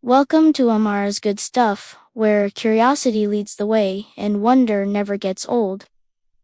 Welcome to Amara's Good Stuff, where curiosity leads the way and wonder never gets old.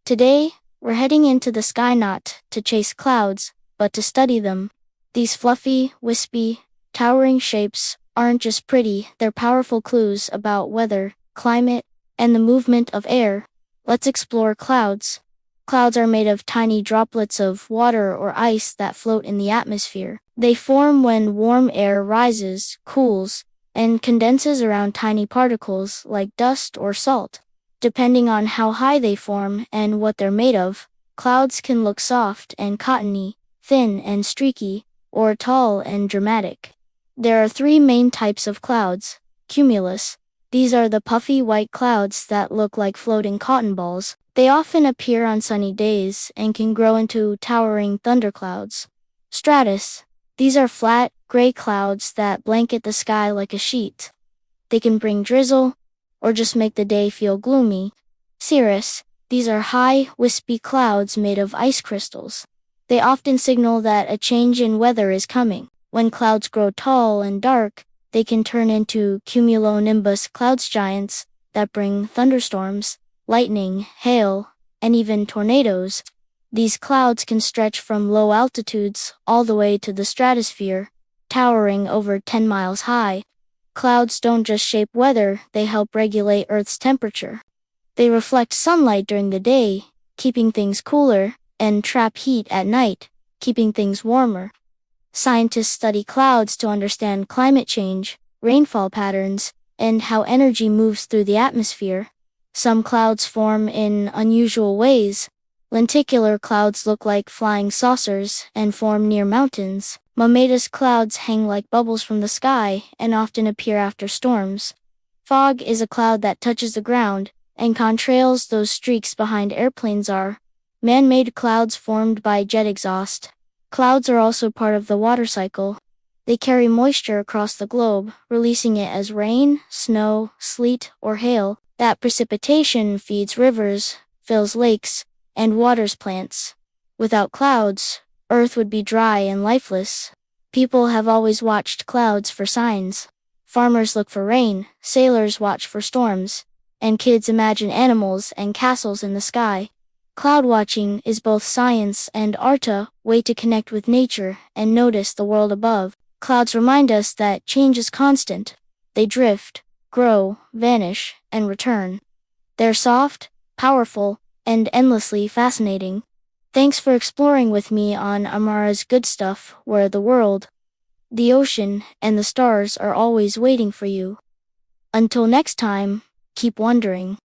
Today, we're heading into the sky not to chase clouds, but to study them. These fluffy, wispy, towering shapes aren't just pretty, they're powerful clues about weather, climate, and the movement of air. Let's explore clouds. Clouds are made of tiny droplets of water or ice that float in the atmosphere. They form when warm air rises, cools, and condenses around tiny particles like dust or salt. Depending on how high they form and what they're made of, clouds can look soft and cottony, thin and streaky, or tall and dramatic. There are three main types of clouds. Cumulus. These are the puffy white clouds that look like floating cotton balls. They often appear on sunny days and can grow into towering thunderclouds. Stratus. These are flat, gray clouds that blanket the sky like a sheet. They can bring drizzle, or just make the day feel gloomy. Cirrus. These are high, wispy clouds made of ice crystals. They often signal that a change in weather is coming. When clouds grow tall and dark, they can turn into cumulonimbus clouds giants that bring thunderstorms, lightning, hail, and even tornadoes. These clouds can stretch from low altitudes all the way to the stratosphere, towering over 10 miles high. Clouds don't just shape weather, they help regulate Earth's temperature. They reflect sunlight during the day, keeping things cooler, and trap heat at night, keeping things warmer. Scientists study clouds to understand climate change, rainfall patterns, and how energy moves through the atmosphere. Some clouds form in unusual ways. Lenticular clouds look like flying saucers and form near mountains. Momentous clouds hang like bubbles from the sky and often appear after storms. Fog is a cloud that touches the ground, and contrails those streaks behind airplanes are. Man-made clouds formed by jet exhaust. Clouds are also part of the water cycle. They carry moisture across the globe, releasing it as rain, snow, sleet, or hail. That precipitation feeds rivers, fills lakes, and waters plants. Without clouds, Earth would be dry and lifeless. People have always watched clouds for signs. Farmers look for rain, sailors watch for storms, and kids imagine animals and castles in the sky. Cloud watching is both science and art, a way to connect with nature and notice the world above. Clouds remind us that change is constant. They drift, grow, vanish, and return. They're soft, powerful, and endlessly fascinating. Thanks for exploring with me on Amara's Good Stuff, where the world, the ocean, and the stars are always waiting for you. Until next time, keep wondering.